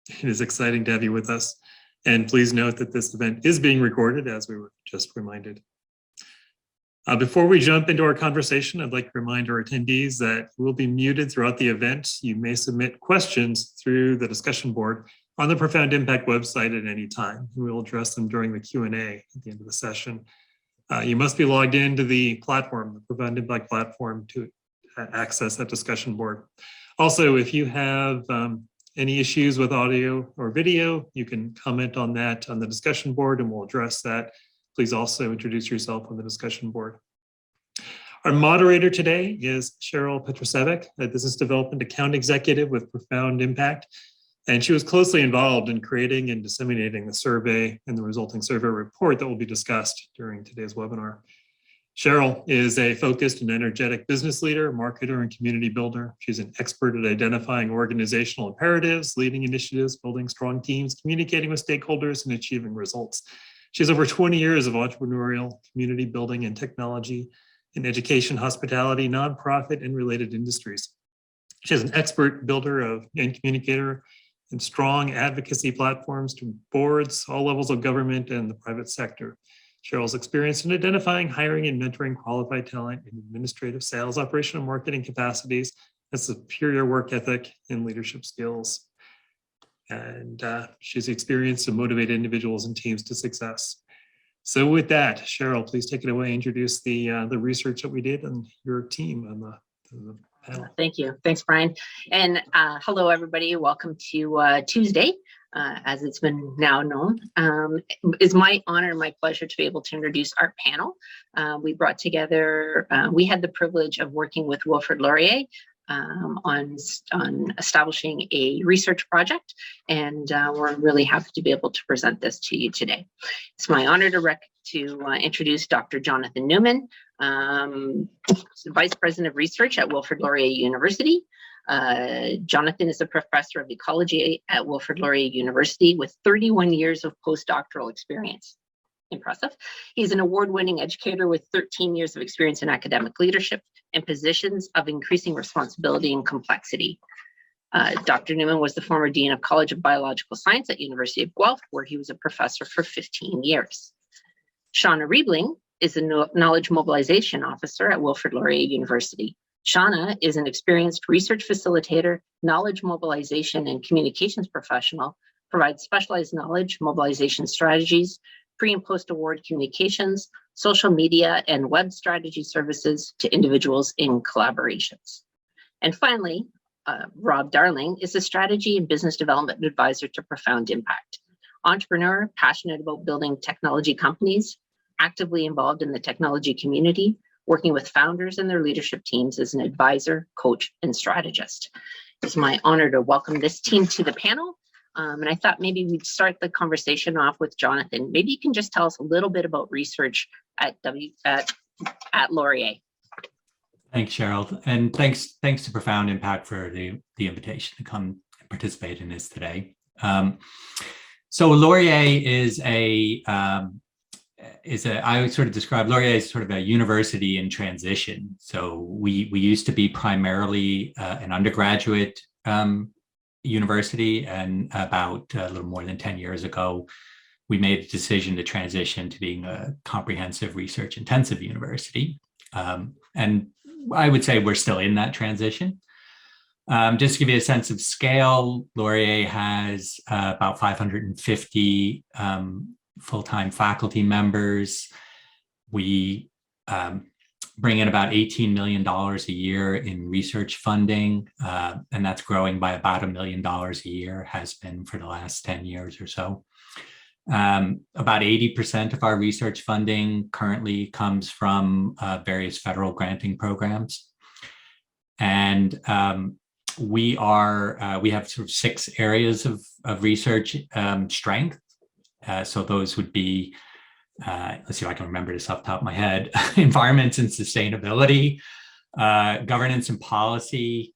It is exciting to have you with us. And please note that this event is being recorded, as we were just reminded. Before we jump into our conversation, I'd like to remind our attendees that we'll be muted throughout the event. You may submit questions through the discussion board on the Profound Impact website at any time. We will address them during the Q&A at the end of the session. You must be logged into the platform, the Profound Impact platform, to access that discussion board. Also, if you have any issues with audio or video, you can comment on that on the discussion board and we'll address that. Please also introduce yourself on the discussion board. Our moderator today is Cheryl Petrosevic, a business development account executive with Profound Impact. And she was closely involved in creating and disseminating the survey and the resulting survey report that will be discussed during today's webinar. Cheryl is a focused and energetic business leader, marketer, and community builder. She's an expert at identifying organizational imperatives, leading initiatives, building strong teams, communicating with stakeholders, and achieving results. She has over 20 years of entrepreneurial, community building, and technology in education, hospitality, nonprofit, and related industries. She is an expert builder and communicator and strong advocacy platforms to boards, all levels of government, and the private sector. Cheryl's experience in identifying, hiring, and mentoring qualified talent in administrative, sales, operational, marketing capacities, has superior work ethic and leadership skills. And she's experienced to motivate individuals and teams to success. So with that, Cheryl, please take it away. Introduce the research that we did and your team on the panel. Thank you. Thanks, Brian. And hello, everybody. Welcome to Tuesday, as it's been now known. It's my honor and my pleasure to be able to introduce our panel. We brought together, we had the privilege of working with Wilfrid Laurier on establishing a research project, and we're really happy to be able to present this to you today. It's my honor to introduce Dr. Jonathan Newman, Vice President of Research at Wilfrid Laurier University. Jonathan is a professor of ecology at Wilfrid Laurier University with 31 years of postdoctoral experience. Impressive. He's an award-winning educator with 13 years of experience in academic leadership and positions of increasing responsibility and complexity. Dr. Newman was the former Dean of College of Biological Science at University of Guelph, where he was a professor for 15 years. Shawna Reibling is a Knowledge Mobilization Officer at Wilfrid Laurier University. Shawna is an experienced research facilitator, knowledge mobilization, and communications professional, provides specialized knowledge mobilization strategies, pre- and post-award communications, social media, and web strategy services to individuals in collaborations. And finally, Rob Darling is a strategy and business development advisor to Profound Impact. Entrepreneur, passionate about building technology companies, actively involved in the technology community, working with founders and their leadership teams as an advisor, coach, and strategist. It's my honor to welcome this team to the panel. And I thought maybe we'd start the conversation off with Jonathan. Maybe you can just tell us a little bit about research at Laurier. Thanks, Cheryl, and thanks to Profound Impact for the invitation to come and participate in this today. So Laurier is I would sort of describe Laurier as sort of a university in transition. So we used to be primarily an undergraduate university, and about a little more than 10 years ago, we made a decision to transition to being a comprehensive research intensive university. And I would say we're still in that transition. Just to give you a sense of scale, Laurier has about 550 full-time faculty members. We bring in about $18 million a year in research funding, and that's growing by about $1 million a year, has been for the last 10 years or so. About 80% of our research funding currently comes from various federal granting programs. And we have sort of 6 areas of research strength. So those would be, let's see if I can remember this off the top of my head, environment and sustainability, governance and policy,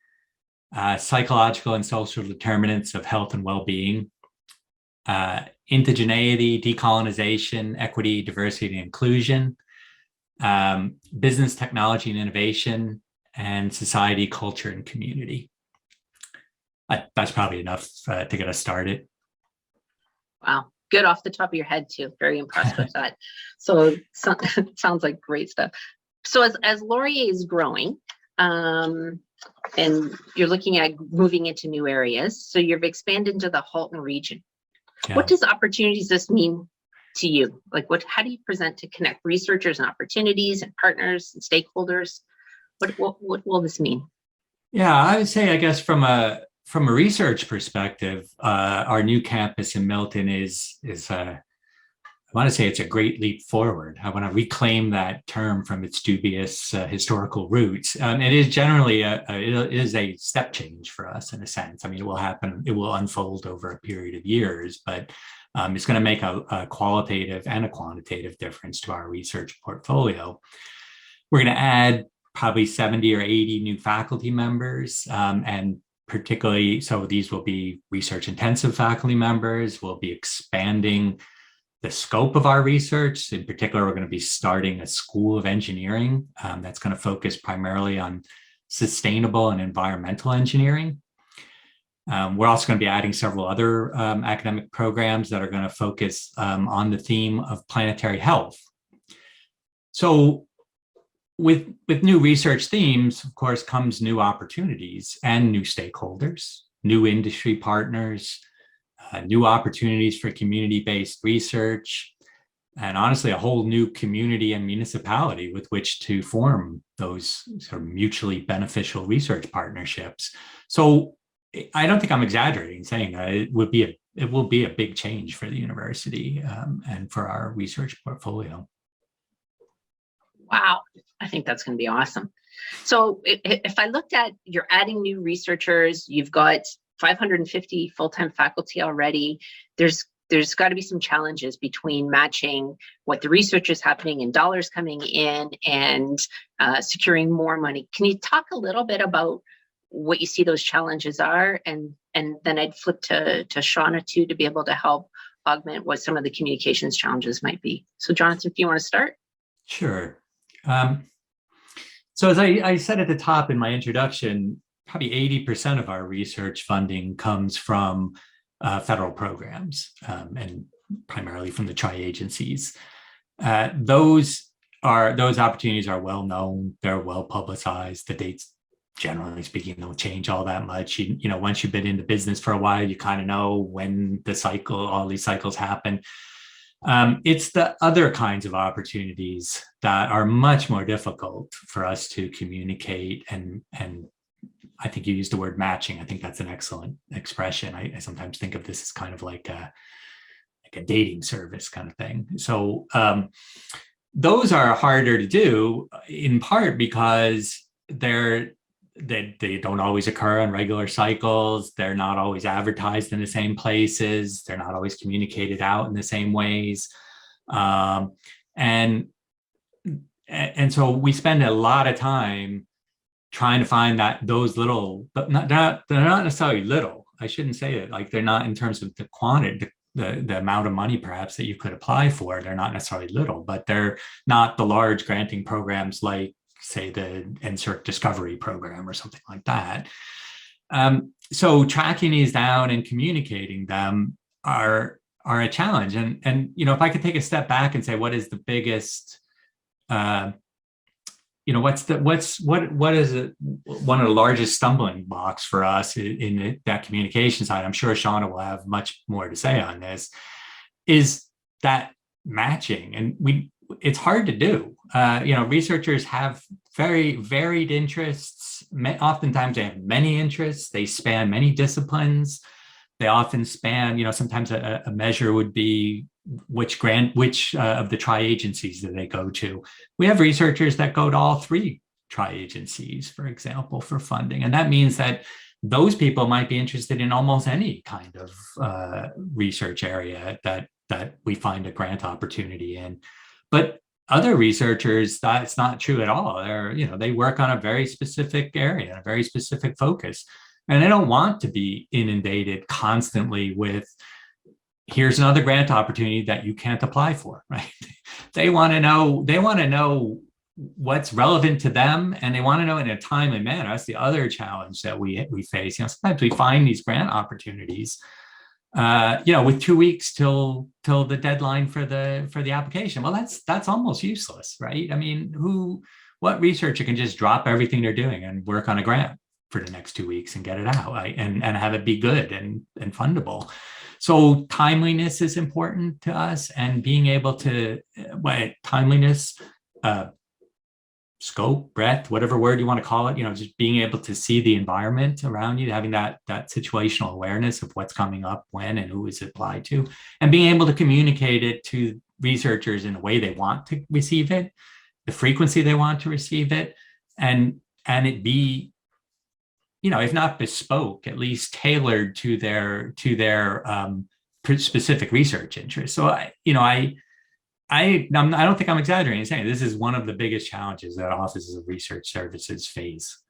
psychological and social determinants of health and well-being, indigeneity, decolonization, equity, diversity, and inclusion, business, technology, and innovation, and society, culture, and community. That's probably enough to get us started. Wow. Good off the top of your head too. Very impressed with that. So sounds like great stuff. So as Laurier is growing, and you're looking at moving into new areas, so you've expanded into the Halton region. Yeah. What does opportunities this mean to you? Like how do you present to connect researchers and opportunities and partners and stakeholders? What will this mean? Yeah, I would say, I guess from a research perspective, our new campus in Milton is I want to say it's a great leap forward. I want to reclaim that term from its dubious historical roots. It is generally it is a step change for us in a sense. I mean, it will unfold over a period of years, but it's going to make a qualitative and a quantitative difference to our research portfolio. We're going to add probably 70 or 80 new faculty members, and particularly, so these will be research intensive faculty members. We'll be expanding the scope of our research. In particular, we're going to be starting a school of engineering that's going to focus primarily on sustainable and environmental engineering. We're also going to be adding several other academic programs that are going to focus on the theme of planetary health. So with new research themes, of course, comes new opportunities and new stakeholders, new industry partners, new opportunities for community-based research, and honestly, a whole new community and municipality with which to form those sort of mutually beneficial research partnerships. So I don't think I'm exaggerating saying that it will be a big change for the university and for our research portfolio. Wow, I think that's going to be awesome. So if I looked at, you're adding new researchers, you've got 550 full-time faculty already. There's got to be some challenges between matching what the research is happening and dollars coming in and securing more money. Can you talk a little bit about what you see those challenges are? And then I'd flip to Shawna too, to be able to help augment what some of the communications challenges might be. So Jonathan, if you want to start. Sure. So as I said at the top in my introduction, probably 80% of our research funding comes from federal programs and primarily from the tri-agencies. Those opportunities are well known, they're well publicized. The dates, generally speaking, don't change all that much. You know, once you've been in the business for a while, you kind of know when all these cycles happen. It's the other kinds of opportunities that are much more difficult for us to communicate, and I think you used the word matching. I think that's an excellent expression. I sometimes think of this as kind of like a dating service kind of thing. So those are harder to do, in part because they don't always occur on regular cycles. They're not always advertised in the same places. They're not always communicated out in the same ways. And so we spend a lot of time trying to find those little, but they're not necessarily little. I shouldn't say it like they're not in terms of the quantity, the amount of money perhaps that you could apply for. They're not necessarily little, but they're not the large granting programs like, say, the NSERC Discovery Program or something like that. So tracking these down and communicating them are a challenge. And you know, if I could take a step back and say, what is the biggest, you know, what is one of the largest stumbling blocks for us in that communication side? I'm sure Shawna will have much more to say on this, is that matching. And it's hard to do. You know, researchers have very varied interests. Oftentimes they have many interests. They span many disciplines. They often span, you know, sometimes a measure would be which of the tri-agencies do they go to. We have researchers that go to all three tri-agencies, for example, for funding. And that means that those people might be interested in almost any kind of research area that we find a grant opportunity in. But other researchers, that's not true at all. They work on a very specific area, a very specific focus, and they don't want to be inundated constantly with, here's another grant opportunity that you can't apply for, right? They want to know what's relevant to them, and they want to know in a timely manner. That's the other challenge that we face. Sometimes we find these grant opportunities, with 2 weeks till the deadline for the application. Well, that's almost useless, right? I mean, what researcher can just drop everything they're doing and work on a grant for the next 2 weeks and get it out, and have it be good and fundable? So timeliness is important to us, and being able to, timeliness, scope, breadth, whatever word you want to call it, just being able to see the environment around you, having that situational awareness of what's coming up, when, and who is applied to, and being able to communicate it to researchers in a way they want to receive it, the frequency they want to receive it, and it be, if not bespoke, at least tailored to their specific research interests. So I don't think I'm exaggerating in saying this is one of the biggest challenges that offices of research services face.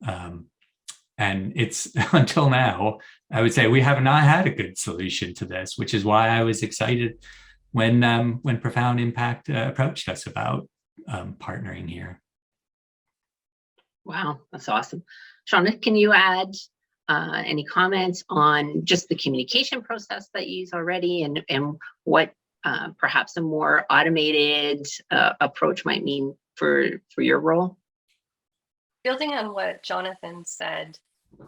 And it's, until now, I would say we have not had a good solution to this, which is why I was excited when Profound Impact approached us about partnering here. Wow, that's awesome. Shawna, can you add any comments on just the communication process that you use already, and what perhaps a more automated approach might mean for your role? Building on what Jonathan said,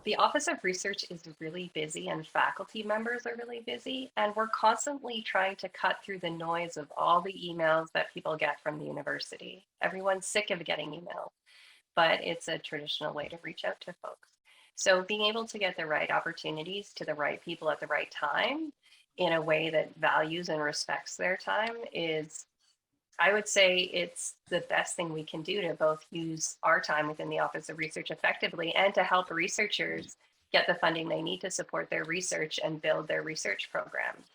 the Office of Research is really busy and faculty members are really busy, and we're constantly trying to cut through the noise of all the emails that people get from the university. Everyone's sick of getting emails, but it's a traditional way to reach out to folks. So being able to get the right opportunities to the right people at the right time in a way that values and respects their time is, I would say, it's the best thing we can do to both use our time within the Office of Research effectively and to help researchers get the funding they need to support their research and build their research programs.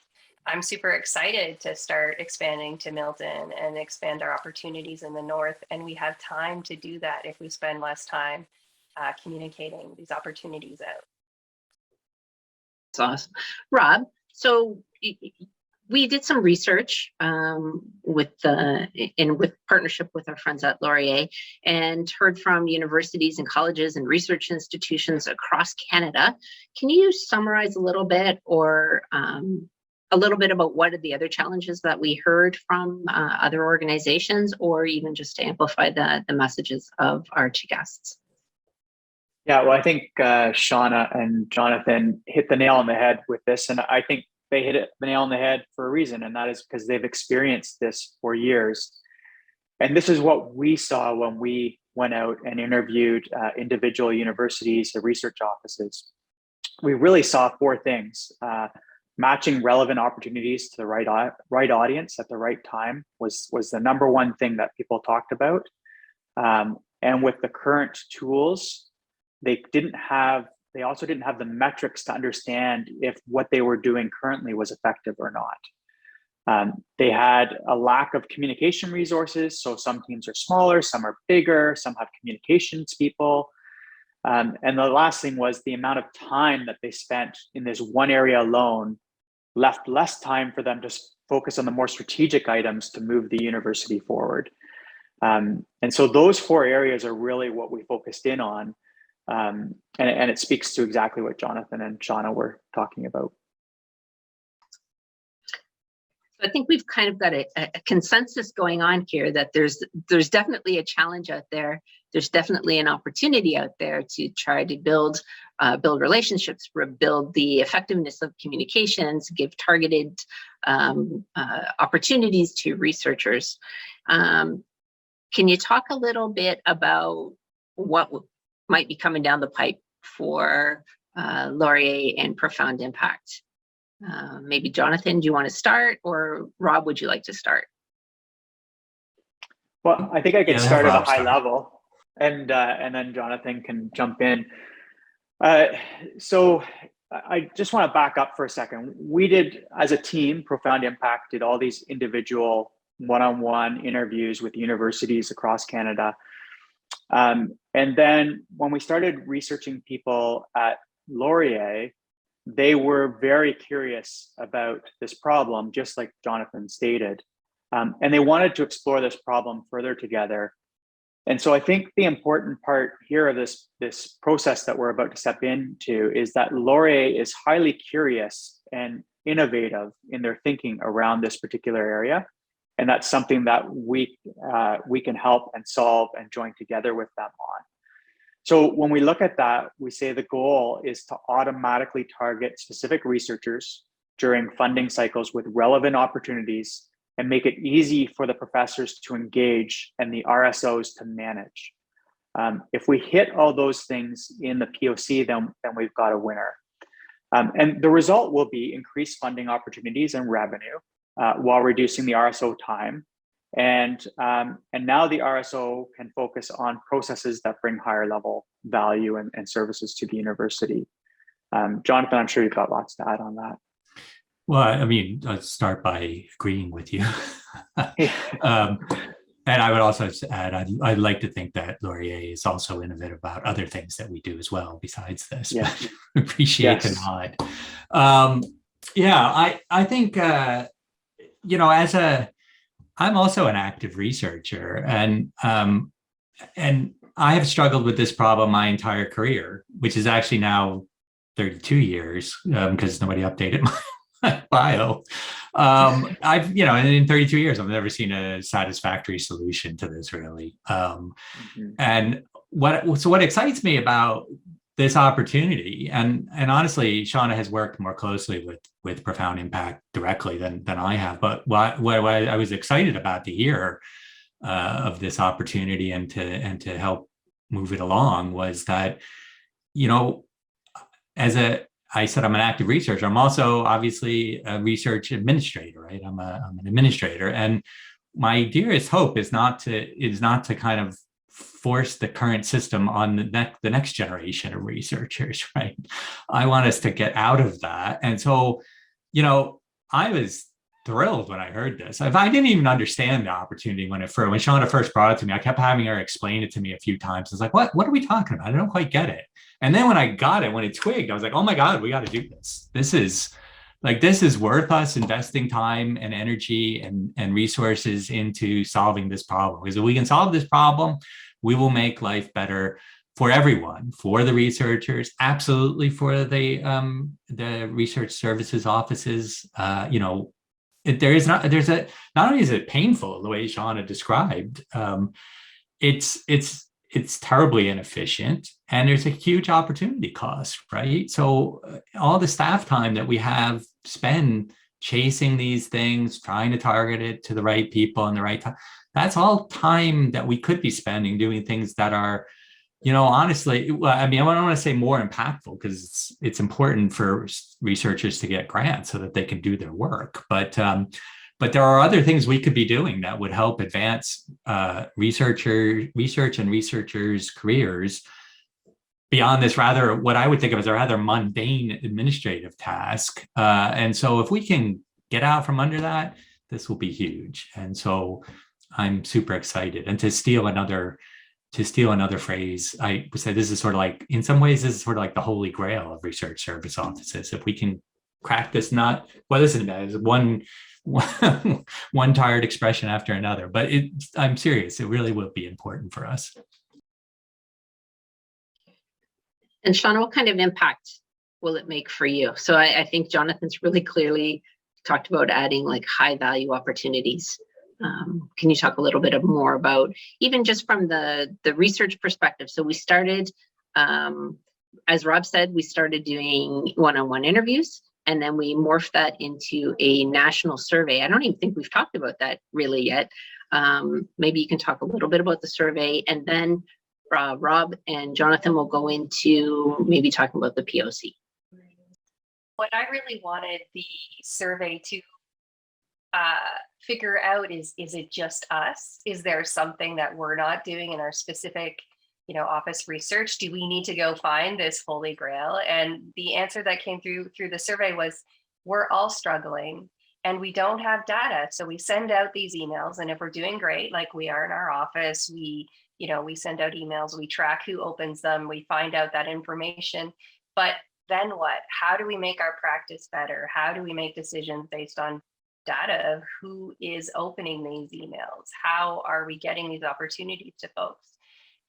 I'm super excited to start expanding to Milton and expand our opportunities in the North. And we have time to do that if we spend less time communicating these opportunities out. That's awesome. Rob, so we did some research with partnership with our friends at Laurier, and heard from universities and colleges and research institutions across Canada. Can you summarize a little bit, or a little bit about what are the other challenges that we heard from other organizations, or even just to amplify the messages of our two guests? Yeah, well, I think Shawna and Jonathan hit the nail on the head with this, and I think they hit the nail on the head for a reason, and that is because they've experienced this for years. And this is what we saw when we went out and interviewed individual universities or research offices. We really saw four things. Matching relevant opportunities to the right audience at the right time was the number one thing that people talked about. And with the current tools, they also didn't have the metrics to understand if what they were doing currently was effective or not. They had a lack of communication resources. So some teams are smaller, some are bigger, some have communications people. And the last thing was the amount of time that they spent in this one area alone left less time for them to focus on the more strategic items to move the university forward. And so those four areas are really what we focused in on. And it speaks to exactly what Jonathan and Shawna were talking about. So I think we've kind of got a consensus going on here that there's definitely a challenge out there. There's definitely an opportunity out there to try to build relationships, build the effectiveness of communications, give targeted opportunities to researchers. Can you talk a little bit about what might be coming down the pipe for Laurier and Profound Impact? Maybe Jonathan, do you want to start, or Rob, would you like to start? Well, I think I can start at a high level, and then Jonathan can jump in. So I just want to back up for a second. We did, as a team, Profound Impact did all these individual one-on-one interviews with universities across Canada. And then when we started researching people at Laurier, they were very curious about this problem, just like Jonathan stated. And they wanted to explore this problem further together. And so I think the important part here of this process that we're about to step into is that Laurier is highly curious and innovative in their thinking around this particular area. And that's something that we can help and solve and join together with them on. So when we look at that, we say the goal is to automatically target specific researchers during funding cycles with relevant opportunities and make it easy for the professors to engage and the RSOs to manage. If we hit all those things in the POC, then we've got a winner. And the result will be increased funding opportunities and revenue while reducing the RSO time. And now the RSO can focus on processes that bring higher level value and services to the university. Jonathan, I'm sure you've got lots to add on that. Well, I mean, I'll start by agreeing with you. And I would also add, I'd like to think that Laurier is also innovative about other things that we do as well besides this. Yeah. But appreciate the nod. I think, I'm also an active researcher, and I have struggled with this problem my entire career, which is actually now 32 years because nobody updated my bio. In 32 years, I've never seen a satisfactory solution to this, really. And what excites me about this opportunity, and honestly, Shawna has worked more closely with Profound Impact directly than I have. But what I was excited about to hear of this opportunity and to help move it along was that, I said I'm an active researcher. I'm also obviously a research administrator, right? I'm an administrator, and my dearest hope is not to kind of force the current system on the next generation of researchers, right? I want us to get out of that, and so, I was thrilled when I heard this. If I didn't even understand the opportunity when Shawna first brought it to me, I kept having her explain it to me a few times. I was like, what are we talking about? I don't quite get it. And then when I got it, when it twigged, I was like, oh my God, we got to do this. This is worth us investing time and energy and resources into solving this problem. Because if we can solve this problem, we will make life better for everyone, for the researchers, absolutely for the research services offices. Not only is it painful the way Shawna described, it's terribly inefficient, and there's a huge opportunity cost, right? So all the staff time that we have spend chasing these things, trying to target it to the right people in the right time, that's all time that we could be spending doing things that are, honestly, I don't want to say more impactful, because it's important for researchers to get grants so that they can do their work. But there are other things we could be doing that would help advance research and researchers' careers beyond this what I would think of as a rather mundane administrative task. And so if we can get out from under that, this will be huge. And so I'm super excited. And to steal another phrase, I would say this is sort of like, in some ways, this is sort of like the holy grail of research service offices. If we can crack this nut, well, listen, that is one tired expression after another, but I'm serious, it really will be important for us. And Shawna, what kind of impact will it make for you? So I think Jonathan's really clearly talked about adding like high value opportunities. Can you talk a little bit more about, even just from the research perspective? So we started, as Rob said, we started doing one-on-one interviews, and then we morphed that into a national survey. I don't even think we've talked about that really yet. Maybe you can talk a little bit about the survey, and then Rob and Jonathan will go into maybe talking about the POC. What I really wanted the survey to figure out is it just us? Is there something that we're not doing in our specific office research? Do we need to go find this holy grail? And the answer that came through the survey was, we're all struggling and we don't have data. So we send out these emails, and if we're doing great, like we are in our office, we send out emails, we track who opens them, we find out that information. But then what? How do we make our practice better? How do we make decisions based on data of who is opening these emails? How are we getting these opportunities to folks?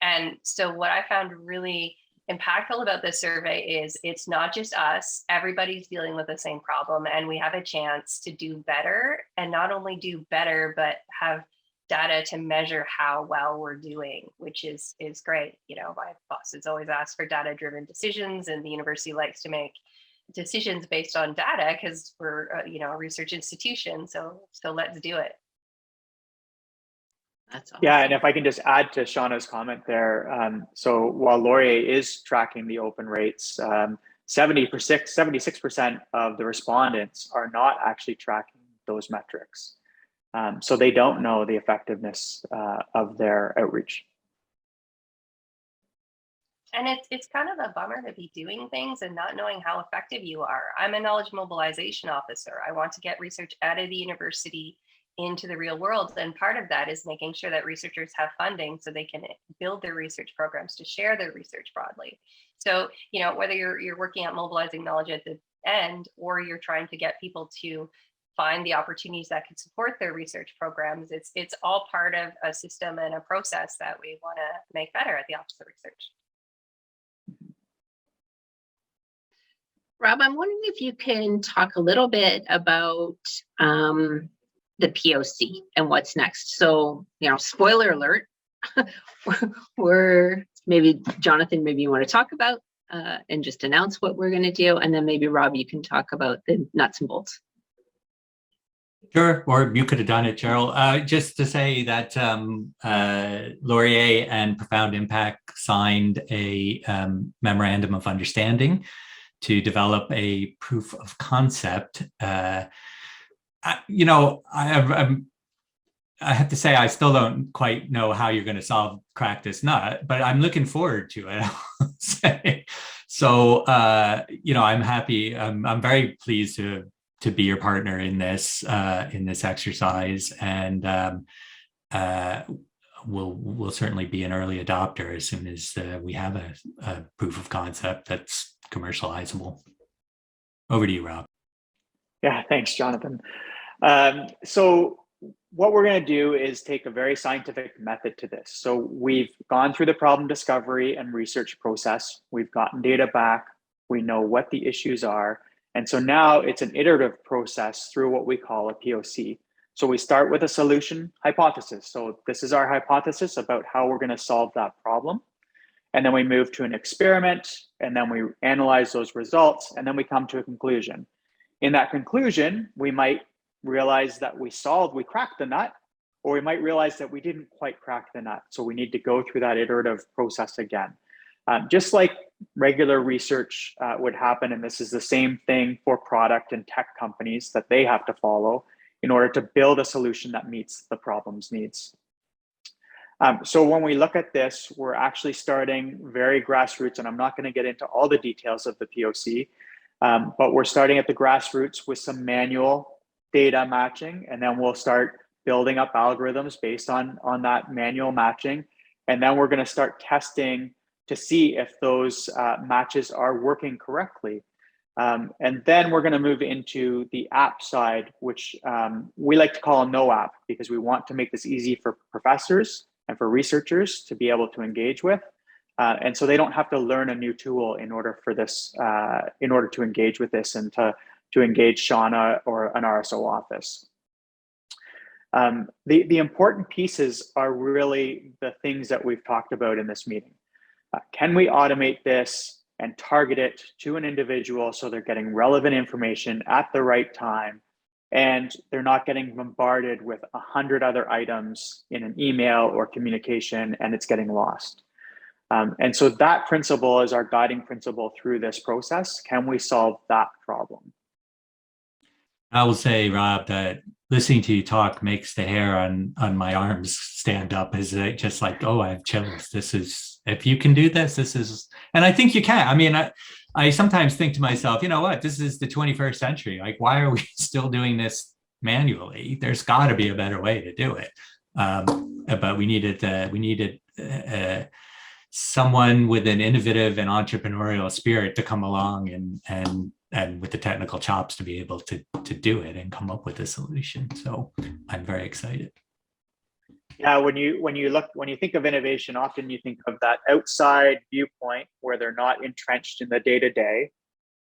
And so what I found really impactful about this survey is it's not just us, everybody's dealing with the same problem, and we have a chance to do better, and not only do better, but have data to measure how well we're doing, which is great. You know, my bosses always ask for data-driven decisions, and the university likes to make decisions based on data because we're you know, a research institution. So let's do it. That's awesome. Yeah, and if I can just add to Shawna's comment there, so while Laurier is tracking the open rates, 76% of the respondents are not actually tracking those metrics. So they don't know the effectiveness of their outreach. And it's kind of a bummer to be doing things and not knowing how effective you are. I'm a knowledge mobilization officer. I want to get research out of the university into the real world. And part of that is making sure that researchers have funding so they can build their research programs to share their research broadly. So, you know, whether you're working at mobilizing knowledge at the end, or you're trying to get people to find the opportunities that can support their research programs, it's all part of a system and a process that we want to make better at the Office of Research. Rob, I'm wondering if you can talk a little bit about the POC and what's next. So, you know, spoiler alert, we're maybe Jonathan, maybe you want to talk about and just announce what we're going to do. And then maybe Rob, you can talk about the nuts and bolts. Sure, or you could have done it, Cheryl. Just to say that Laurier and Profound Impact signed a memorandum of understanding to develop a proof of concept. You know, I have to say, I still don't quite know how you're going to crack this nut, but I'm looking forward to it. I'll say. So, you know, I'm happy. I'm very pleased to be your partner in this exercise, and we'll certainly be an early adopter as soon as we have a proof of concept that's commercializable. Over to you, Rob. Yeah, thanks, Jonathan. So what we're going to do is take a very scientific method to this. So we've gone through the problem discovery and research process. We've gotten data back. We know what the issues are. And so now it's an iterative process through what we call a POC. So we start with a solution hypothesis. So this is our hypothesis about how we're going to solve that problem. And then we move to an experiment, and then we analyze those results, and then we come to a conclusion. In that conclusion, we might realize that we cracked the nut, or we might realize that we didn't quite crack the nut. So we need to go through that iterative process again. Just like regular research would happen, and this is the same thing for product and tech companies that they have to follow in order to build a solution that meets the problem's needs. So when we look at this, we're actually starting very grassroots, and I'm not going to get into all the details of the POC, but we're starting at the grassroots with some manual data matching, and then we'll start building up algorithms based on that manual matching. And then we're going to start testing to see if those matches are working correctly. And then we're going to move into the app side, which we like to call a no app, because we want to make this easy for professors and for researchers to be able to engage with. And so they don't have to learn a new tool in order for this, in order to engage with this and to engage Shawna or an RSO office. The important pieces are really the things that we've talked about in this meeting. Can we automate this and target it to an individual so they're getting relevant information at the right time, and they're not getting bombarded with 100 other items in an email or communication and it's getting lost? And so that principle is our guiding principle through this process. Can we solve that problem? I will say, Rob, that listening to you talk makes the hair on my arms stand up. Is it just like, oh, I have chills. This is, if you can do this, this is, and I think you can. I mean, I sometimes think to myself, you know what, this is the 21st century. Like, why are we still doing this manually? There's got to be a better way to do it. But we needed someone with an innovative and entrepreneurial spirit to come along and with the technical chops to be able to do it and come up with a solution. So I'm very excited. Yeah, when you think of innovation, often you think of that outside viewpoint where they're not entrenched in the day-to-day.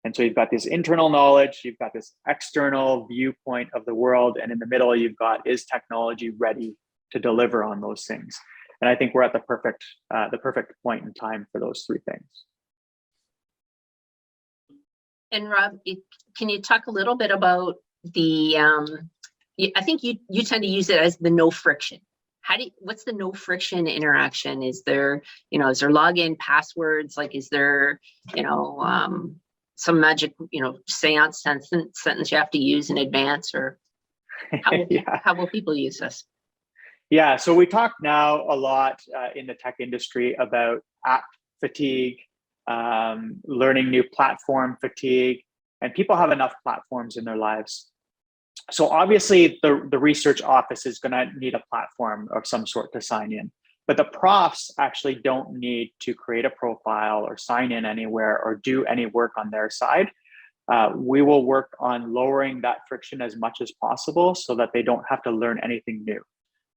And so you've got this internal knowledge, you've got this external viewpoint of the world, and in the middle you've got, is technology ready to deliver on those things? And I think we're at the perfect point in time for those three things. And Rob, can you talk a little bit about the, I think you tend to use it as the no friction. What's the no friction interaction? Is there login passwords? Like, is there, some magic, seance sentence you have to use in advance, or how will people use this? Yeah, so we talk now a lot in the tech industry about app fatigue, learning new platform fatigue, and people have enough platforms in their lives. So obviously the research office is going to need a platform of some sort to sign in, but the profs actually don't need to create a profile or sign in anywhere or do any work on their side. We will work on lowering that friction as much as possible so that they don't have to learn anything new.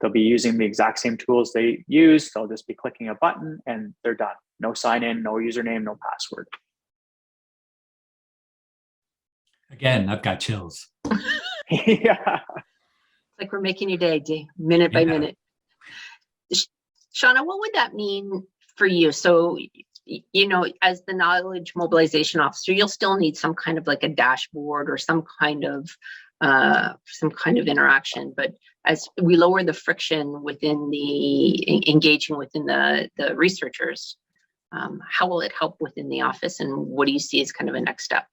They'll be using the exact same tools they use. They'll just be clicking a button and they're done. No sign in, no username, no password. Again, I've got chills. Yeah. Like we're making your day, minute by minute. Shawna, what would that mean for you? So, as the knowledge mobilization officer, you'll still need some kind of like a dashboard or some kind of interaction. But as we lower the friction within the engaging within the researchers, how will it help within the office? And what do you see as kind of a next step?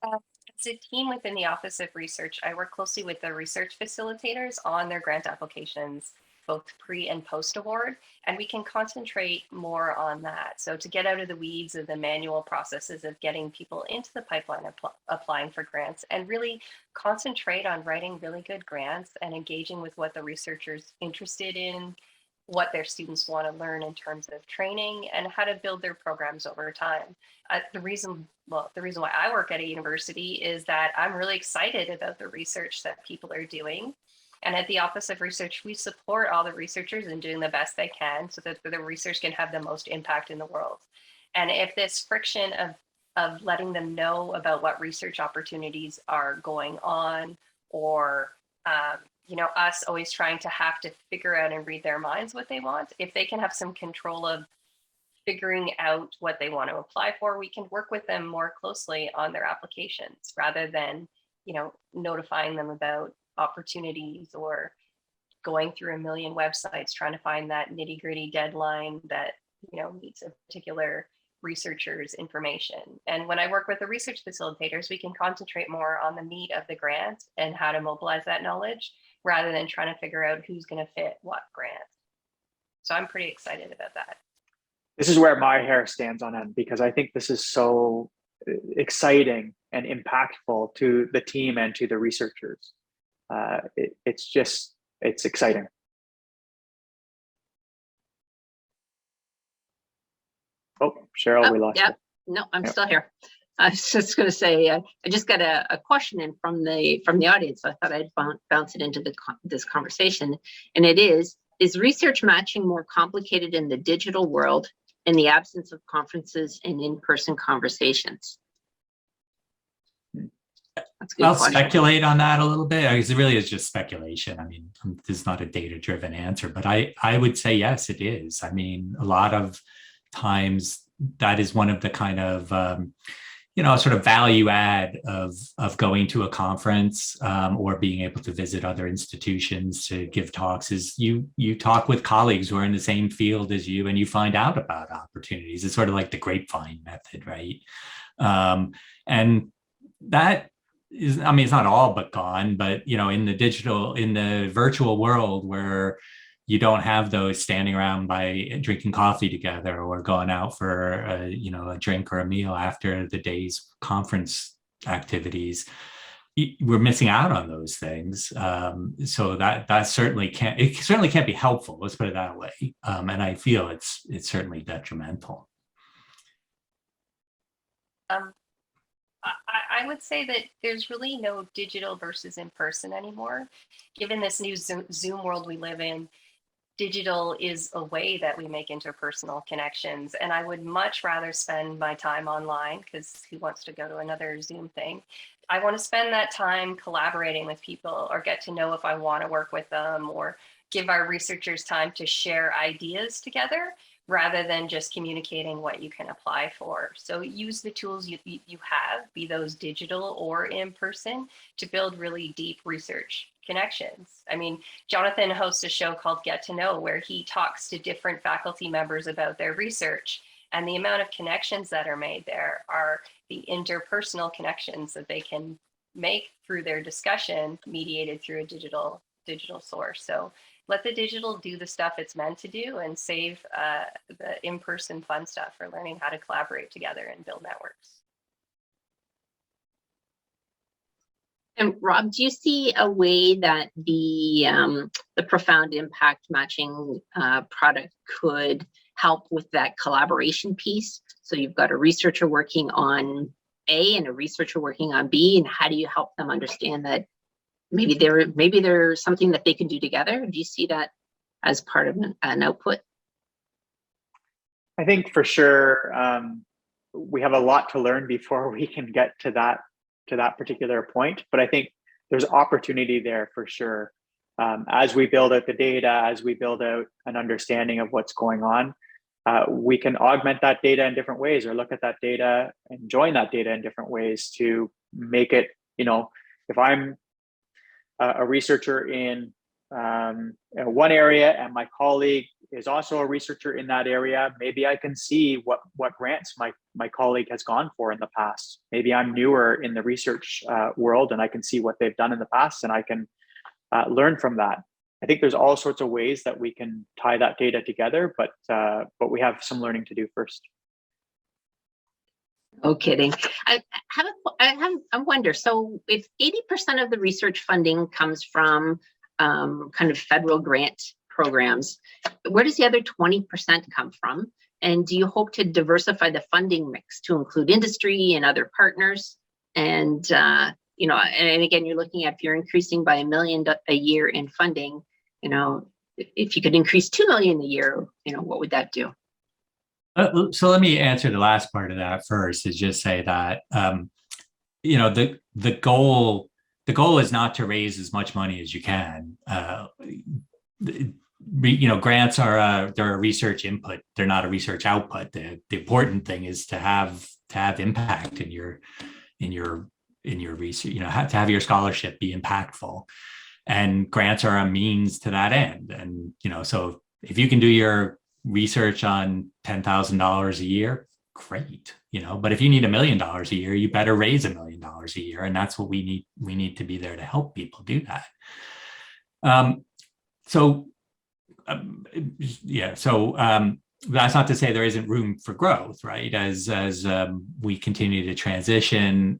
As a team within the Office of Research, I work closely with the research facilitators on their grant applications, both pre and post award, and we can concentrate more on that. So to get out of the weeds of the manual processes of getting people into the pipeline applying for grants, and really concentrate on writing really good grants and engaging with what the researcher's interested in, what their students want to learn in terms of training, and how to build their programs over time. The reason why I work at a university is that I'm really excited about the research that people are doing. And at the Office of Research, we support all the researchers in doing the best they can so that the research can have the most impact in the world. And if this friction of letting them know about what research opportunities are going on, or us always trying to have to figure out and read their minds what they want, if they can have some control of figuring out what they want to apply for, we can work with them more closely on their applications rather than, notifying them about opportunities or going through a million websites trying to find that nitty-gritty deadline that, meets a particular researcher's information. And when I work with the research facilitators, we can concentrate more on the meat of the grant and how to mobilize that knowledge rather than trying to figure out who's going to fit what grant. So I'm pretty excited about that. This is where my hair stands on end, because I think this is so exciting and impactful to the team and to the researchers. It's exciting. Oh, Cheryl, we lost you. No, I'm still here. I was just going to say, I just got a question in from the audience. So I thought I'd bounce it into this conversation. And it is research matching more complicated in the digital world in the absence of conferences and in-person conversations? I'll speculate on that a little bit, because it really is just speculation. I mean, this is not a data-driven answer, but I would say yes, it is. I mean, a lot of times that is one of the kind of sort of value add of going to a conference or being able to visit other institutions to give talks is you talk with colleagues who are in the same field as you, and you find out about opportunities. It's sort of like the grapevine method, right? And that is, I mean, it's not all but gone, but in the virtual world where you don't have those standing around by drinking coffee together or going out for a drink or a meal after the day's conference activities, we're missing out on those things. So that certainly can't be helpful. Let's put it that way. And I feel it's certainly detrimental. I would say that there's really no digital versus in person anymore. Given this new Zoom world we live in, digital is a way that we make interpersonal connections. And I would much rather spend my time online, because who wants to go to another Zoom thing? I want to spend that time collaborating with people, or get to know if I want to work with them, or give our researchers time to share ideas together, rather than just communicating what you can apply for. So use the tools you have, be those digital or in person, to build really deep research connections. I mean, Jonathan hosts a show called Get to Know, where he talks to different faculty members about their research, and the amount of connections that are made there are the interpersonal connections that they can make through their discussion, mediated through a digital source. So let the digital do the stuff it's meant to do, and save the in-person fun stuff for learning how to collaborate together and build networks. And Rob, do you see a way that the profound impact matching product could help with that collaboration piece? So you've got a researcher working on A and a researcher working on B, and how do you help them understand that maybe there's something that they can do together? Do you see that as part of an output? I think for sure we have a lot to learn before we can get to that particular point. But I think there's opportunity there for sure. As we build out the data, as we build out an understanding of what's going on, we can augment that data in different ways, or look at that data and join that data in different ways to make it, if I'm a researcher in one area and my colleague is also a researcher in that area, maybe I can see what grants my colleague has gone for in the past. Maybe I'm newer in the research world and I can see what they've done in the past, and I can learn from that. I think there's all sorts of ways that we can tie that data together, but we have some learning to do first. No kidding. I wonder, so if 80% of the research funding comes from kind of federal grant programs, where does the other 20% come from? And do you hope to diversify the funding mix to include industry and other partners? And and again, you're looking at, if you're increasing by $1 million a year in funding, if you could increase $2 million a year, what would that do? So let me answer the last part of that first. Is just say that the goal is not to raise as much money as you can. Grants they're a research input. They're not a research output. The important thing is to have impact in your research. To have your scholarship be impactful, and grants are a means to that end. And so if you can do your research on $10,000 a year, great. But if you need $1 million a year, you better raise $1 million a year, and that's what we need. We need to be there to help people do that. That's not to say there isn't room for growth, right? As we continue to transition,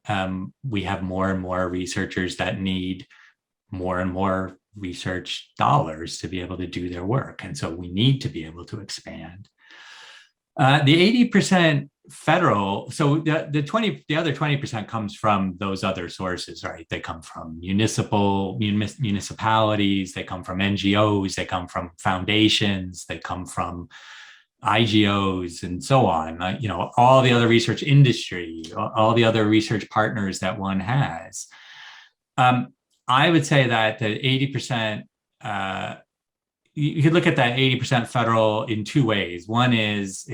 we have more and more researchers that need more and more research dollars to be able to do their work. And so we need to be able to expand. The 80% federal, so the other 20% comes from those other sources, right? They come from municipalities, they come from NGOs, they come from foundations, they come from IGOs, and so on. All the other research industry, all the other research partners that one has. I would say that the 80%, you could look at that 80% federal in two ways. One is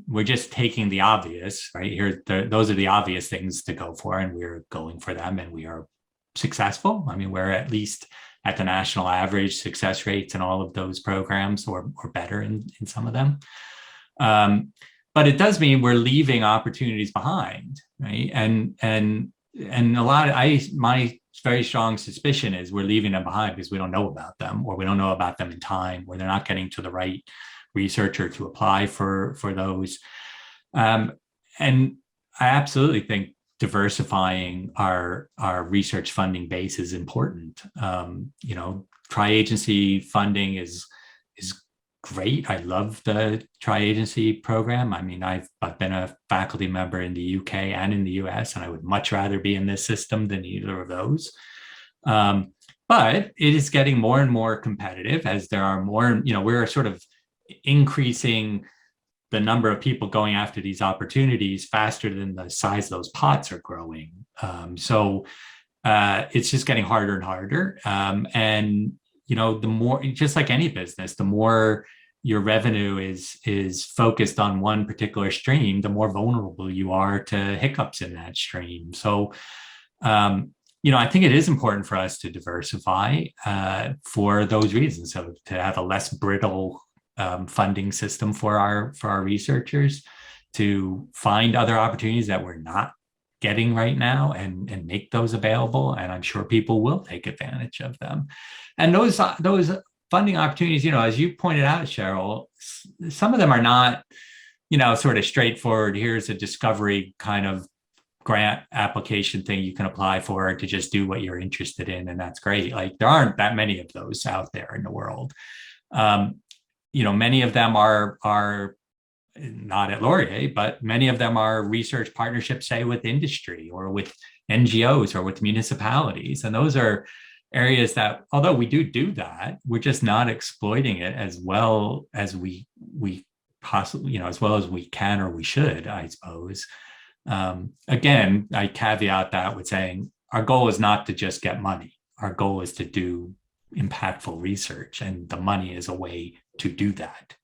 we're just taking the obvious, right? Those are the obvious things to go for, and we're going for them, and we are successful. I mean, we're at least at the national average success rates in all of those programs, or better in some of them. But it does mean we're leaving opportunities behind, right? And my very strong suspicion is we're leaving them behind because we don't know about them, or we don't know about them in time, or they're not getting to the right researcher to apply for those. And I absolutely think diversifying our research funding base is important. Tri-agency funding is great. I love the tri-agency program. I mean, I've been a faculty member in the UK and in the US, and I would much rather be in this system than either of those. But it is getting more and more competitive as there are more, we're sort of increasing the number of people going after these opportunities faster than the size of those pots are growing. So it's just getting harder and harder. And the more, just like any business, the more your revenue is focused on one particular stream, the more vulnerable you are to hiccups in that stream. So, I think it is important for us to diversify for those reasons. So to have a less brittle funding system for our researchers, to find other opportunities that we're not getting right now and make those available. And I'm sure people will take advantage of them. And those funding opportunities, as you pointed out, Cheryl, some of them are not, sort of straightforward. Here's a discovery kind of grant application thing you can apply for to just do what you're interested in. And that's great. Like, there aren't that many of those out there in the world. Many of them are not at Laurier, but many of them are research partnerships, say, with industry or with NGOs or with municipalities. And those are areas that, although we do that, we're just not exploiting it as well as we possibly, as well as we can or we should, I suppose. Again, I caveat that with saying our goal is not to just get money. Our goal is to do impactful research, and the money is a way to do that.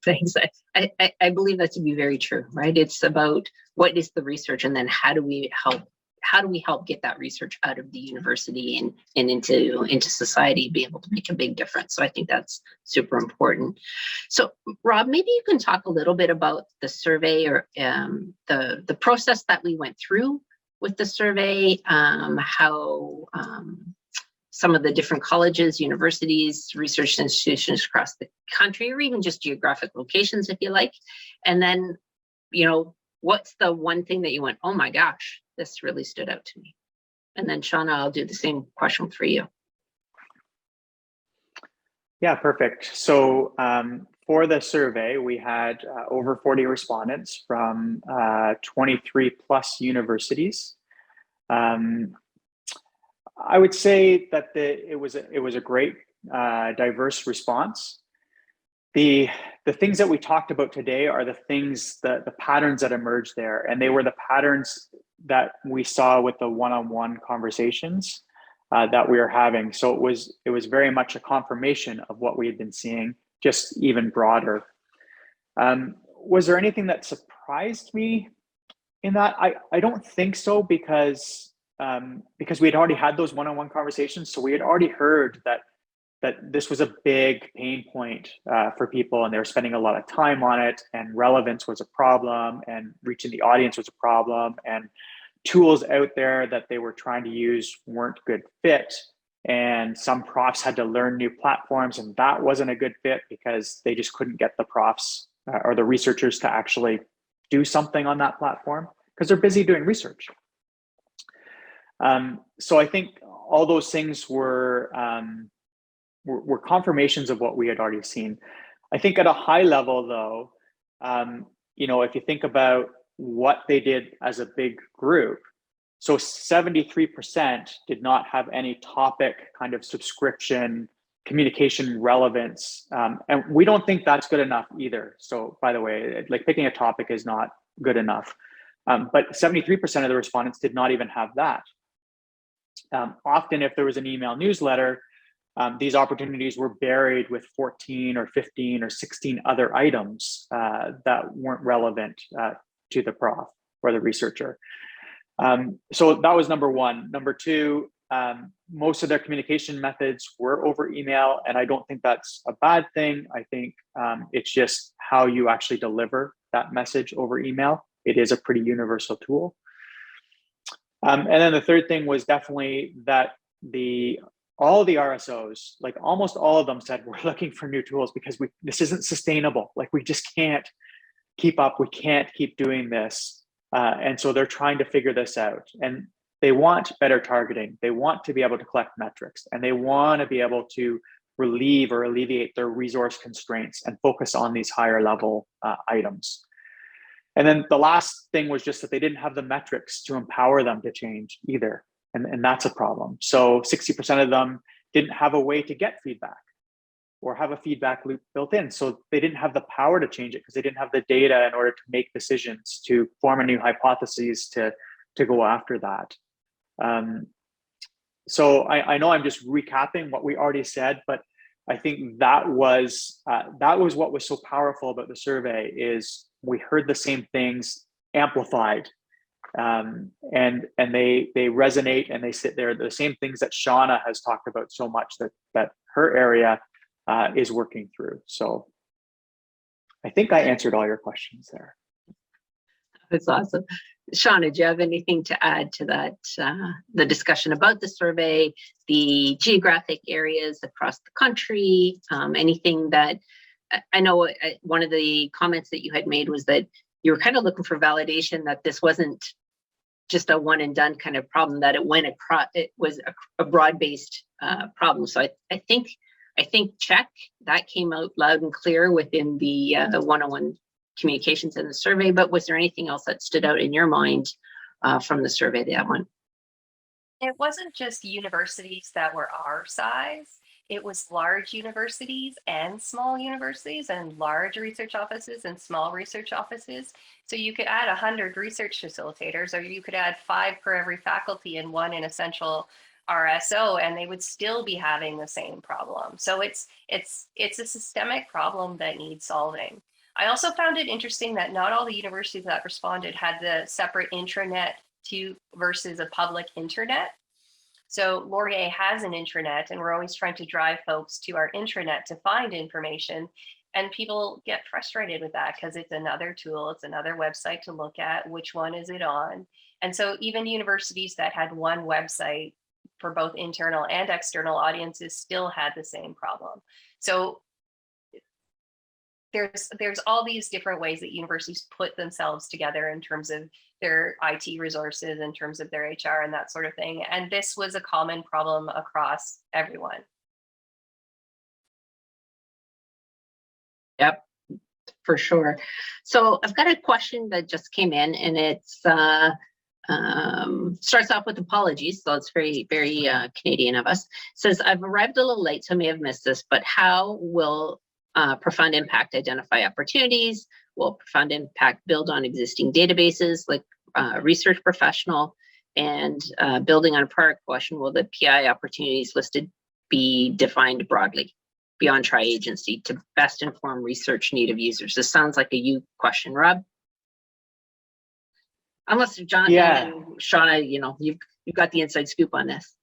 Thanks. I believe that to be very true, right? It's about what is the research, and then how do we help get that research out of the university and into society, be able to make a big difference. So I think that's super important. So Rob, maybe you can talk a little bit about the survey or the process that we went through with the survey, how some of the different colleges, universities, research institutions across the country, or even just geographic locations, if you like. And then, what's the one thing that you went, oh my gosh, this really stood out to me? And then Shawna, I'll do the same question for you. Yeah, perfect. So for the survey, we had over 40 respondents from 23 plus universities. I would say that it was a great diverse response. The things that we talked about today are the things the patterns that emerged there, and they were the patterns that we saw with the one-on-one conversations that we were having. So it was very much a confirmation of what we had been seeing, just even broader. Was there anything that surprised me in that? I don't think so, because we had already had those one-on-one conversations. So we had already heard that this was a big pain point for people, and they were spending a lot of time on it, and relevance was a problem, and reaching the audience was a problem, and tools out there that they were trying to use weren't good fit. And some profs had to learn new platforms, and that wasn't a good fit because they just couldn't get the profs or the researchers to actually do something on that platform because they're busy doing research. So I think all those things were confirmations of what we had already seen. I think at a high level, though, if you think about what they did as a big group, so 73% did not have any topic kind of subscription communication relevance, and we don't think that's good enough either. So by the way, like, picking a topic is not good enough, but 73% of the respondents did not even have that. Often, if there was an email newsletter, these opportunities were buried with 14 or 15 or 16 other items that weren't relevant to the prof or the researcher. So that was number one. Number two, most of their communication methods were over email, and I don't think that's a bad thing. I think it's just how you actually deliver that message over email. It is a pretty universal tool. And then the third thing was definitely that all the RSOs, like almost all of them, said we're looking for new tools because this isn't sustainable. Like, we just can't keep up. We can't keep doing this. And so they're trying to figure this out. And they want better targeting. They want to be able to collect metrics, and they want to be able to relieve or alleviate their resource constraints and focus on these higher level items. And then the last thing was just that they didn't have the metrics to empower them to change either. And that's a problem. So 60% of them didn't have a way to get feedback or have a feedback loop built in. So they didn't have the power to change it because they didn't have the data in order to make decisions, to form a new hypothesis, to go after that. So I know I'm just recapping what we already said, but I think that was what was so powerful about the survey is we heard the same things amplified, and they resonate and they sit there. The same things that Shawna has talked about so much that her area is working through. So I think I answered all your questions there. That's awesome. Shawna, do you have anything to add to that, the discussion about the survey, the geographic areas across the country, anything that, I know one of the comments that you had made was that you were kind of looking for validation that this wasn't just a one and done kind of problem, that it went across, it was a broad-based problem. So I think check, that came out loud and clear within the one-on-one communications in the survey, but was there anything else that stood out in your mind from the survey, that one? It wasn't just universities that were our size. It was large universities and small universities and large research offices and small research offices. So you could add 100 research facilitators, or you could add 5 per every faculty and 1 in a central RSO, and they would still be having the same problem. So it's a systemic problem that needs solving. I also found it interesting that not all the universities that responded had the separate intranet versus a public internet. So Laurier has an intranet, and we're always trying to drive folks to our intranet to find information. And people get frustrated with that because it's another tool, it's another website to look at, which one is it on? And so even universities that had one website for both internal and external audiences still had the same problem. So there's all these different ways that universities put themselves together in terms of their IT resources, in terms of their HR and that sort of thing. And this was a common problem across everyone. Yep, for sure. So I've got a question that just came in, and it's starts off with apologies. So it's very, very Canadian of us. It says, I've arrived a little late, so I may have missed this, but how will profound impact identify opportunities? Will profound impact build on existing databases like research professional? And building on a prior question, will the PI opportunities listed be defined broadly beyond tri-agency to best inform research need of users? This sounds like a you question, Rob. Unless Jonathan and Shawna, you know, you've got the inside scoop on this.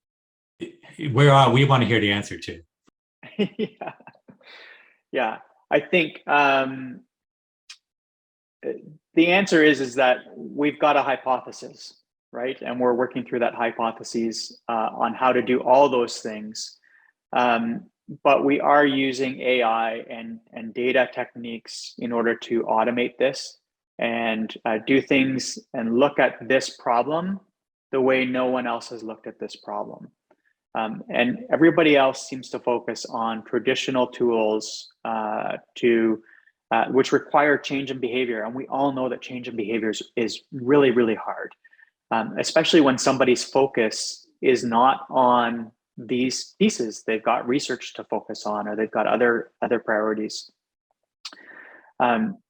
We want to hear the answer too. Yeah, I think the answer is that we've got a hypothesis, right? And we're working through that hypothesis on how to do all those things. But we are using AI and data techniques in order to automate this and do things and look at this problem the way no one else has looked at this problem. And everybody else seems to focus on traditional tools which require change in behavior. And we all know that change in behavior is really, really hard, especially when somebody's focus is not on these pieces. They've got research to focus on, or they've got other priorities.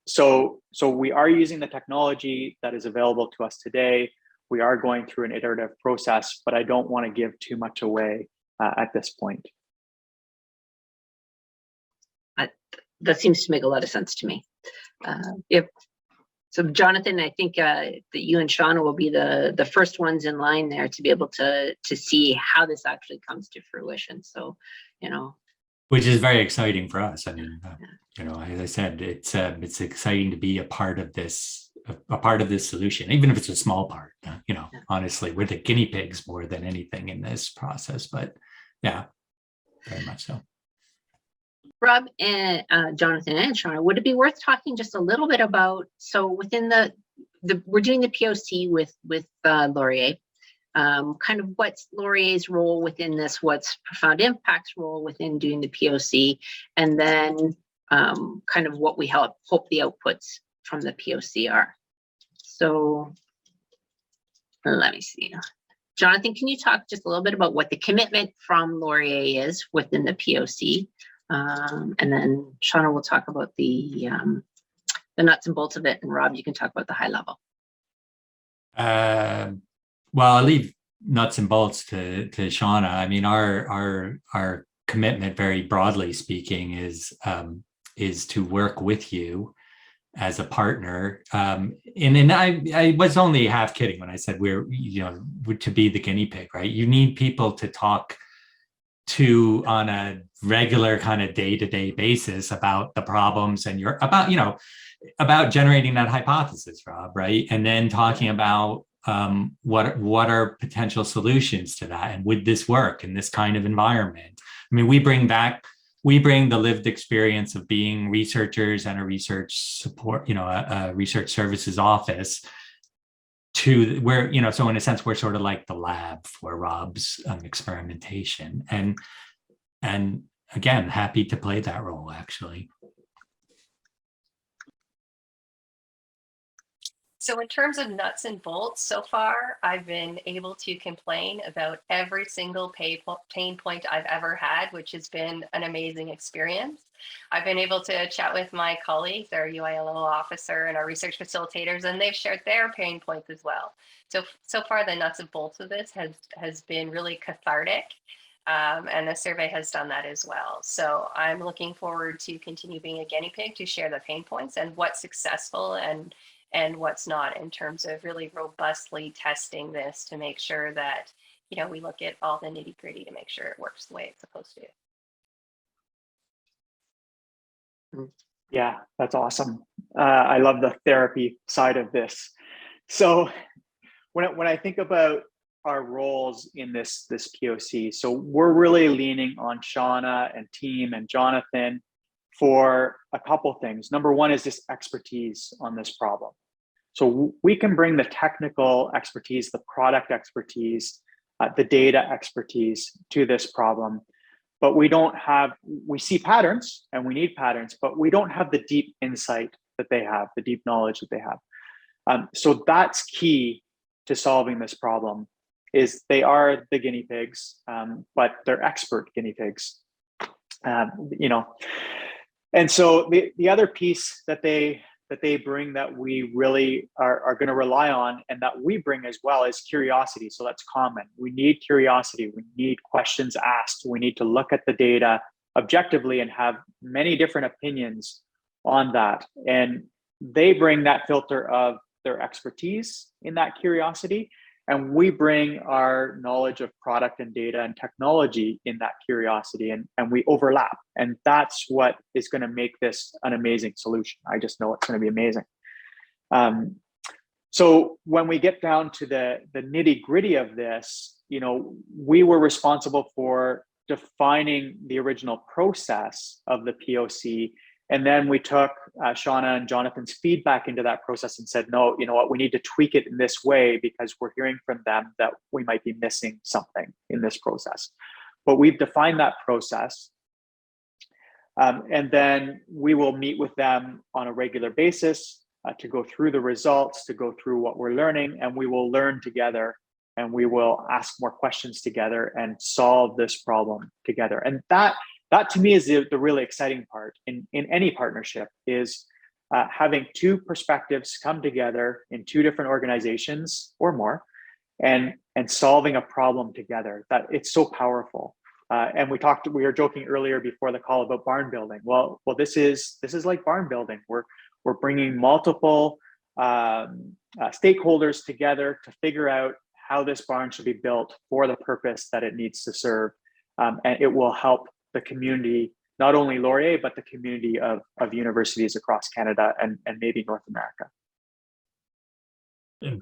So we are using the technology that is available to us today. We are going through an iterative process, but I don't want to give too much away at this point. That seems to make a lot of sense to me. Yep. So Jonathan, I think that you and Shawna will be the first ones in line there to be able to see how this actually comes to fruition. So, you know, which is very exciting for us. I mean, you know, as I said, it's exciting to be a part of this solution, even if it's a small part. You know, honestly, we're the guinea pigs more than anything in this process. But yeah, very much so. Rob and Jonathan and Shawna, would it be worth talking just a little bit about, so within we're doing the POC with Laurier. kind of what's Laurier's role within this, what's Profound Impact's role within doing the POC, and then kind of what we hope the outputs from the POC are. So let me see. Jonathan, can you talk just a little bit about what the commitment from Laurier is within the POC? And then Shawna will talk about the nuts and bolts of it, and Rob, you can talk about the high level. Well, I'll leave nuts and bolts to Shawna. I mean, our commitment, very broadly speaking, is to work with you as a partner. And I was only half kidding when I said we're to be the guinea pig, right? You need people to talk to on a regular kind of day-to-day basis about the problems and about generating that hypothesis, Rob, right? And then talking about what are potential solutions to that, and would this work in this kind of environment? I mean, we bring the lived experience of being researchers and a research support, a research services office to where, so in a sense, we're sort of like the lab for Rob's experimentation. And again, happy to play that role, actually. So in terms of nuts and bolts, so far, I've been able to complain about every single pain point I've ever had, which has been an amazing experience. I've been able to chat with my colleagues, our UILO officer and our research facilitators, and they've shared their pain points as well. So far, the nuts and bolts of this has been really cathartic, and the survey has done that as well. So I'm looking forward to continue being a guinea pig to share the pain points and what's successful and what's not, in terms of really robustly testing this to make sure that, we look at all the nitty gritty to make sure it works the way it's supposed to. Yeah, that's awesome. I love the therapy side of this. So when I think about our roles in this POC, so we're really leaning on Shawna and team and Jonathan for a couple things. Number one is this expertise on this problem. So we can bring the technical expertise, the product expertise, the data expertise to this problem, but we see patterns and we need patterns, but we don't have the deep insight that they have, the deep knowledge that they have. So that's key to solving this problem, is they are the guinea pigs, but they're expert guinea pigs, And so the other piece that they bring that we really are going to rely on, and that we bring as well, is curiosity. So that's common. We need curiosity. We need questions asked. We need to look at the data objectively and have many different opinions on that. And they bring that filter of their expertise in that curiosity. And we bring our knowledge of product and data and technology in that curiosity, and we overlap. And that's what is going to make this an amazing solution. I just know it's going to be amazing. So when we get down to the nitty gritty of this, we were responsible for defining the original process of the POC. And then we took Shawna and Jonathan's feedback into that process and said, no, you know what, we need to tweak it in this way because we're hearing from them that we might be missing something in this process. But we've defined that process. And then we will meet with them on a regular basis to go through the results, to go through what we're learning, and we will learn together, and we will ask more questions together and solve this problem together. And that to me is the really exciting part in any partnership, is having two perspectives come together in two different organizations or more, and solving a problem together. That it's so powerful. And we were joking earlier before the call about barn building. Well, this is like barn building. We're bringing multiple stakeholders together to figure out how this barn should be built for the purpose that it needs to serve, and it will help the community, not only Laurier, but the community of universities across Canada and maybe North America.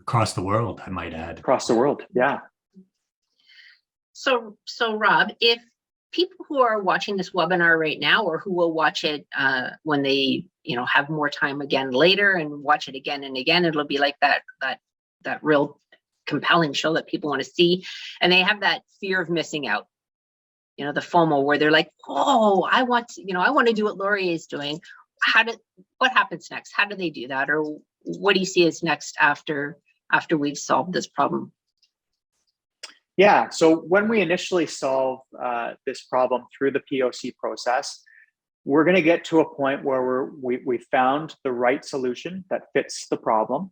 Across the world, I might add. Across the world, yeah. So Rob, if people who are watching this webinar right now, or who will watch it when they have more time again later and watch it again and again, it'll be like that real compelling show that people want to see, and they have that fear of missing out. You know, the FOMO, where they're like, oh, I want to do what Laurier is doing. What happens next? How do they do that? Or what do you see as next after we've solved this problem? Yeah, so when we initially solve this problem through the POC process, we're going to get to a point where we found the right solution that fits the problem.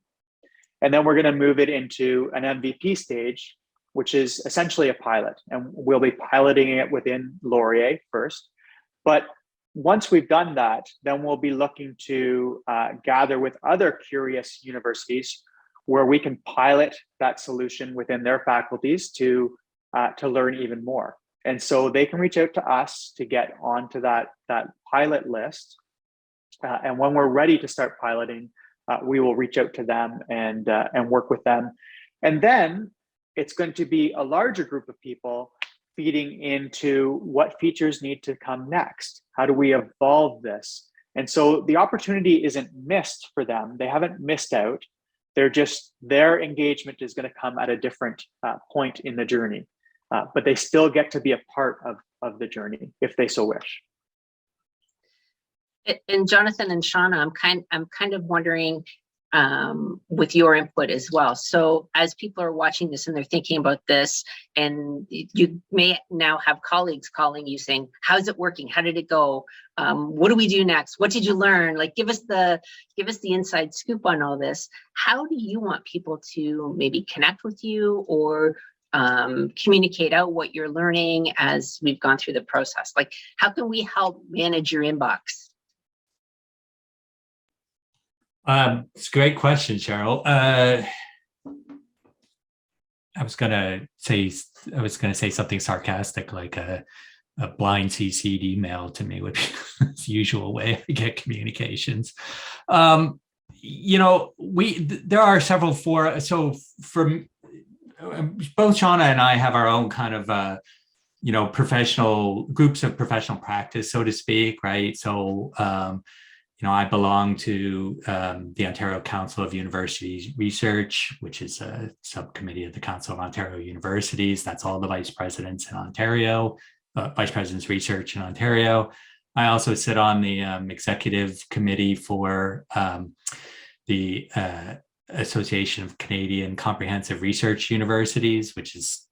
And then we're going to move it into an MVP stage, which is essentially a pilot. And we'll be piloting it within Laurier first. But once we've done that, then we'll be looking to gather with other curious universities where we can pilot that solution within their faculties to learn even more. And so they can reach out to us to get onto that pilot list. And when we're ready to start piloting, we will reach out to them and work with them. And then it's going to be a larger group of people feeding into what features need to come next. How do we evolve this? And so the opportunity isn't missed for them. They haven't missed out. Their engagement is going to come at a different point in the journey. But they still get to be a part of the journey if they so wish. And Jonathan and Shawna, I'm kind of wondering with your input as well. So as people are watching this and they're thinking about this, and you may now have colleagues calling you saying, how's it working? How did it go? What do we do next? What did you learn? Like, give us the inside scoop on all this. How do you want people to maybe connect with you or communicate out what you're learning as we've gone through the process? Like, how can we help manage your inbox? It's a great question, Cheryl. I was gonna say something sarcastic, like a blind CC'd email to me would be the usual way I get communications. There are several so for both Shawna and I have our own kind of professional groups of professional practice, so to speak, right? So I belong to the Ontario Council of Universities Research, which is a subcommittee of the Council of Ontario Universities. That's all the vice presidents in Ontario, vice presidents research in Ontario. I also sit on the executive committee for the Association of Canadian Comprehensive Research Universities, which is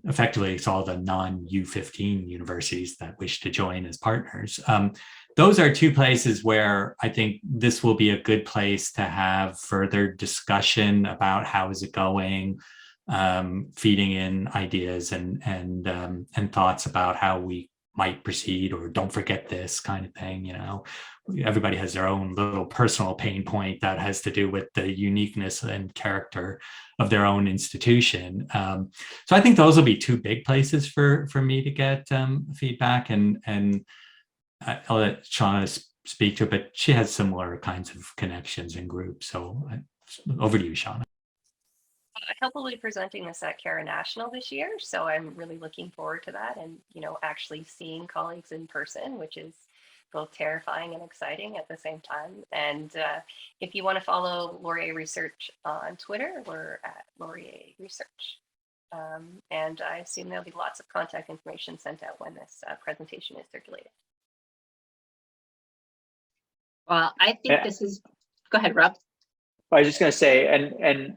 effectively it's all the non-U15 universities that wish to join as partners. Those are two places where I think this will be a good place to have further discussion about how is it going, feeding in ideas and thoughts about how we might proceed, or don't forget this kind of thing. Everybody has their own little personal pain point that has to do with the uniqueness and character of their own institution. So I think those will be two big places for me to get feedback, and I'll let Shawna speak to it, but she has similar kinds of connections and groups. So over to you, Shawna. He'll be presenting this at Cara National this year, so I'm really looking forward to that, and actually seeing colleagues in person, which is both terrifying and exciting at the same time. And if you want to follow Laurier Research on Twitter, we're at Laurier Research. And I assume there'll be lots of contact information sent out when this presentation is circulated. Well, I think this is, go ahead, Rob. I was just going to say, and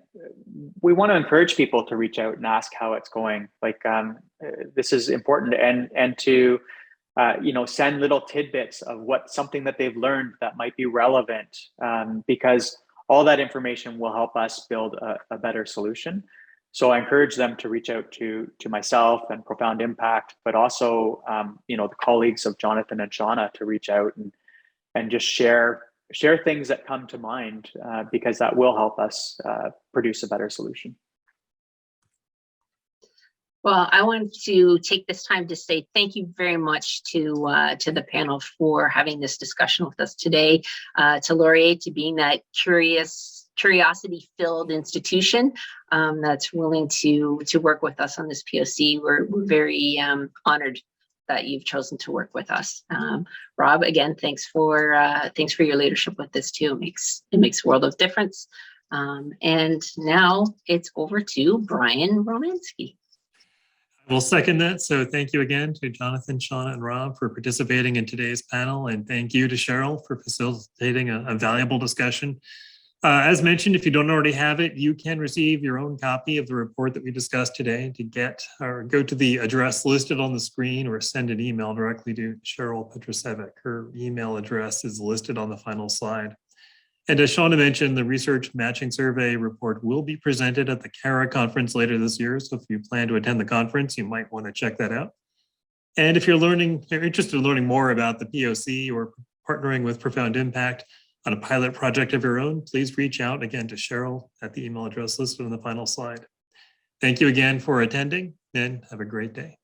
we want to encourage people to reach out and ask how it's going. Like, this is important, and to send little tidbits of something that they've learned that might be relevant, because all that information will help us build a better solution. So I encourage them to reach out to myself and Profound Impact, but also the colleagues of Jonathan and Shawna to reach out and just share things that come to mind, because that will help us produce a better solution. Well, I want to take this time to say thank you very much to the panel for having this discussion with us today, to Laurier, to being that curiosity-filled institution that's willing to work with us on this POC. We're very honored that you've chosen to work with us. Rob, again, thanks for your leadership with this too. It makes a world of difference. And now it's over to Brian Romanski. I will second that. So thank you again to Jonathan, Shawna, and Rob for participating in today's panel. And thank you to Cheryl for facilitating a valuable discussion. As mentioned, if you don't already have it, you can receive your own copy of the report that we discussed today. To get or go to the address listed on the screen or send an email directly to Cheryl Petrosevic. Her email address is listed on the final slide. And as Shawna mentioned, the research matching survey report will be presented at the CARA conference later this year. So if you plan to attend the conference, you might want to check that out. And if you're interested in learning more about the POC or partnering with Profound Impact on a pilot project of your own, please reach out again to Cheryl at the email address listed on the final slide. Thank you again for attending and have a great day.